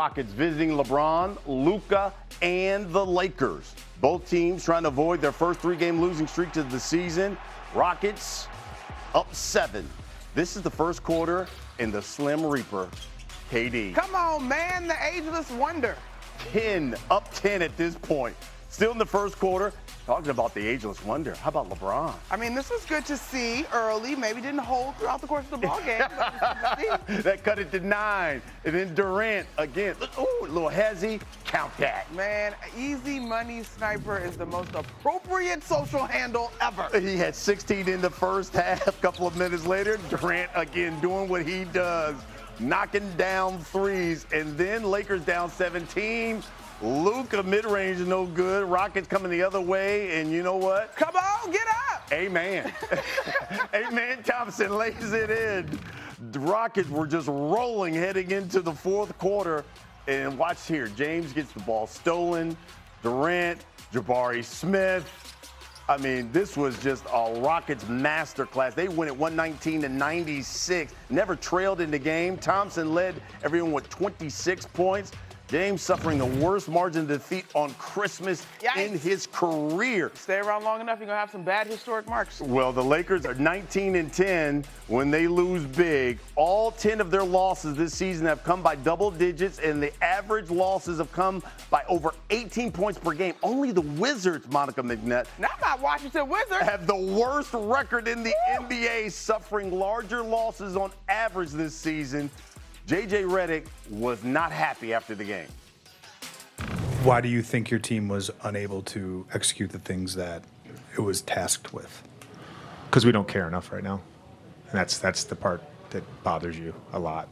Rockets visiting LeBron, Luka, and the Lakers. Both teams trying to avoid their first three-game losing streak of the season. Rockets up 7. This is the first quarter in the Slim Reaper. KD. Come on, man, the ageless wonder. 10, up 10 at this point. Still in the first quarter. Talking about the ageless wonder. How about LeBron? I mean, this was good to see early. Maybe didn't hold throughout the course of the ball game. That cut it to 9. And then Durant again. Ooh, a little hezzy. Count that. Man, easy money sniper is the most appropriate social handle ever. He had 16 in the first half. A couple of minutes later, Durant again doing what he does. Knocking down threes. And then Lakers down 17. Luka mid-range is no good. Rockets coming the other way, and you know what? Come on, get up! Amen. Amen. Thompson lays it in. The Rockets were just rolling heading into the fourth quarter. And watch here. James gets the ball stolen. Durant, Jabari Smith. I mean, this was just a Rockets masterclass. They win at 119-96. Never trailed in the game. Thompson led everyone with 26 points. James suffering the worst margin of defeat on Christmas in his career. Stay around long enough, you're going to have some bad historic marks. Well, the Lakers are 19-10 when they lose big. All 10 of their losses this season have come by double digits, and the average losses have come by over 18 points per game. Only the Wizards, Monica McNutt, not my Washington Wizards, have the worst record in the NBA, suffering larger losses on average this season. J.J. Reddick was not happy after the game. Why do you think your team was unable to execute the things that it was tasked with? Because we don't care enough right now. And that's the part that bothers you a lot.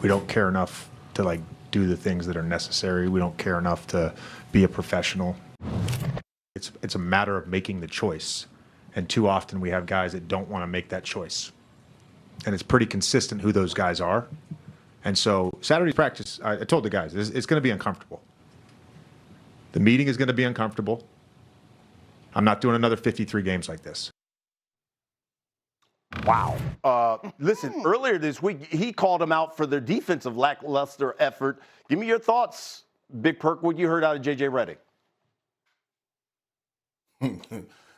We don't care enough to do the things that are necessary. We don't care enough to be a professional. It's a matter of making the choice. And too often we have guys that don't want to make that choice. And it's pretty consistent who those guys are. And so Saturday's practice, I told the guys, it's going to be uncomfortable. The meeting is going to be uncomfortable. I'm not doing another 53 games like this. Wow. Listen, earlier this week, he called them out for their defensive lackluster effort. Give me your thoughts, Big Perk, what you heard out of J.J. Reddick.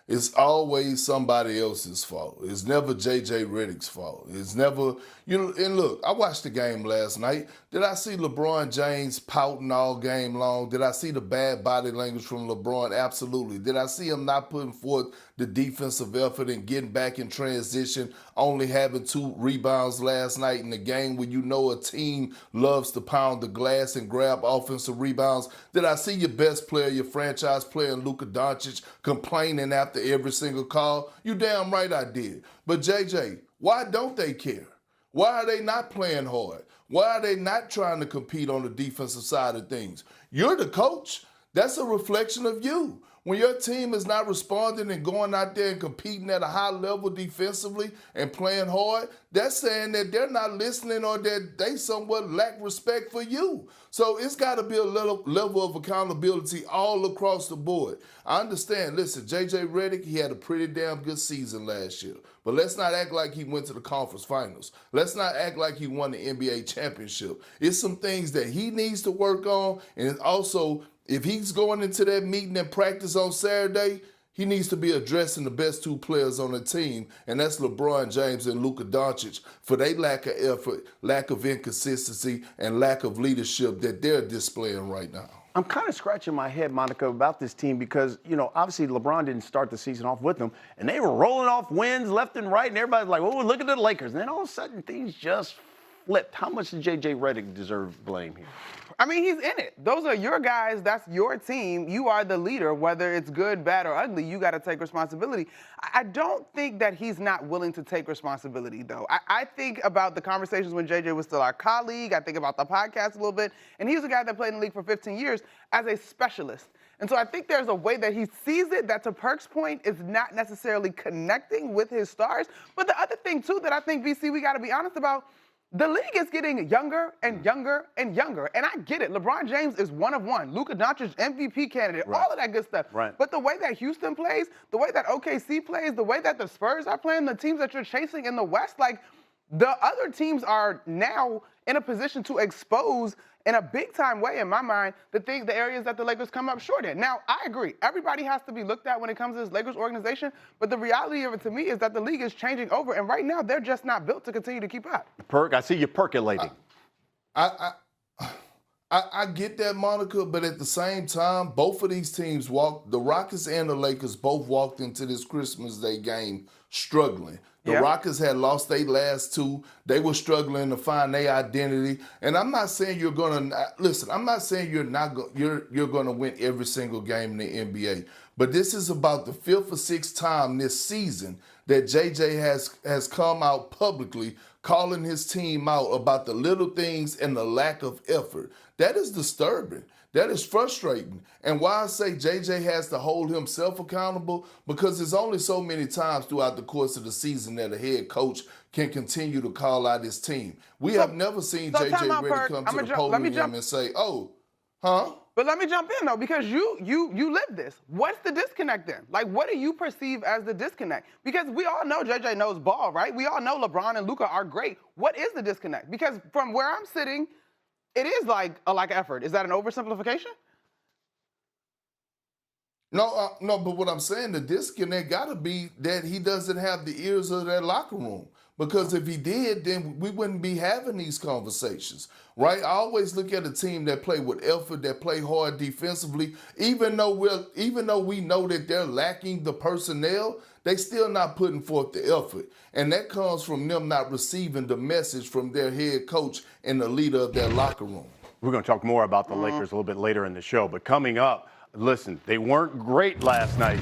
It's always somebody else's fault. It's never J.J. Reddick's fault. It's never, and look, I watched the game last night. Did I see LeBron James pouting all game long? Did I see the bad body language from LeBron? Absolutely. Did I see him not putting forth the defensive effort and getting back in transition, only having 2 rebounds last night in the game when you know a team loves to pound the glass and grab offensive rebounds? Did I see your best player, your franchise player, Luka Doncic, complaining after every single call? You damn right I did. But JJ, why don't they care? Why are they not playing hard? Why are they not trying to compete on the defensive side of things? You're the coach. That's a reflection of you. When your team is not responding and going out there and competing at a high level defensively and playing hard, that's saying that they're not listening or that they somewhat lack respect for you. So it's got to be a level of accountability all across the board. I understand. Listen, J.J. Reddick, he had a pretty damn good season last year. But let's not act like he went to the conference finals. Let's not act like he won the NBA championship. It's some things that he needs to work on, and also, if he's going into that meeting and practice on Saturday, he needs to be addressing the best 2 players on the team, and that's LeBron James and Luka Doncic, for their lack of effort, lack of inconsistency, and lack of leadership that they're displaying right now. I'm kind of scratching my head, Monica, about this team because, obviously LeBron didn't start the season off with them, and they were rolling off wins left and right, and everybody's like, oh, look at the Lakers. And then all of a sudden, things just flipped. How much does J.J. Reddick deserve blame here? I mean, he's in it. Those are your guys. That's your team. You are the leader. Whether it's good, bad, or ugly, you got to take responsibility. I don't think that he's not willing to take responsibility, though. I think about the conversations when JJ was still our colleague. I think about the podcast a little bit. And he was a guy that played in the league for 15 years as a specialist. And so I think there's a way that he sees it that, to Perk's point, is not necessarily connecting with his stars. But the other thing, too, that I think, VC, we got to be honest about, the league is getting younger and younger and younger. And I get it. LeBron James is one of one. Luka Doncic, MVP candidate, all of that good stuff. Right. But the way that Houston plays, the way that OKC plays, the way that the Spurs are playing, the teams that you're chasing in the West, the other teams are now in a position to expose in a big-time way, in my mind, the areas that the Lakers come up short in. Now, I agree. Everybody has to be looked at when it comes to this Lakers organization, but the reality of it to me is that the league is changing over, and right now, they're just not built to continue to keep up. Perk, I see you percolating. I get that, Monica, but at the same time, both of these teams the Rockets and the Lakers both walked into this Christmas Day game struggling. The Rockets had lost their last two. They were struggling to find their identity. And I'm not saying you're going to listen. I'm not saying you're going to win every single game in the NBA. But this is about the fifth or sixth time this season that JJ has come out publicly calling his team out about the little things and the lack of effort. That is disturbing. That is frustrating. And why I say JJ has to hold himself accountable, because there's only so many times throughout the course of the season that a head coach can continue to call out his team. We have never seen JJ Reddick come to the podium and say, oh, huh? But let me jump in, though, because you live this. What's the disconnect then? Like, what do you perceive as the disconnect? Because we all know JJ knows ball, right? We all know LeBron and Luka are great. What is the disconnect? Because from where I'm sitting, it is like a lack of effort. Is that an oversimplification? No, but what I'm saying, the disconnect got to be that he doesn't have the ears of that locker room. Because if he did, then we wouldn't be having these conversations, right? I always look at a team that play with effort, that play hard defensively. Even though we know that they're lacking the personnel, they still not putting forth the effort. And that comes from them not receiving the message from their head coach and the leader of their locker room. We're going to talk more about the Lakers a little bit later in the show. But coming up, listen, they weren't great last night.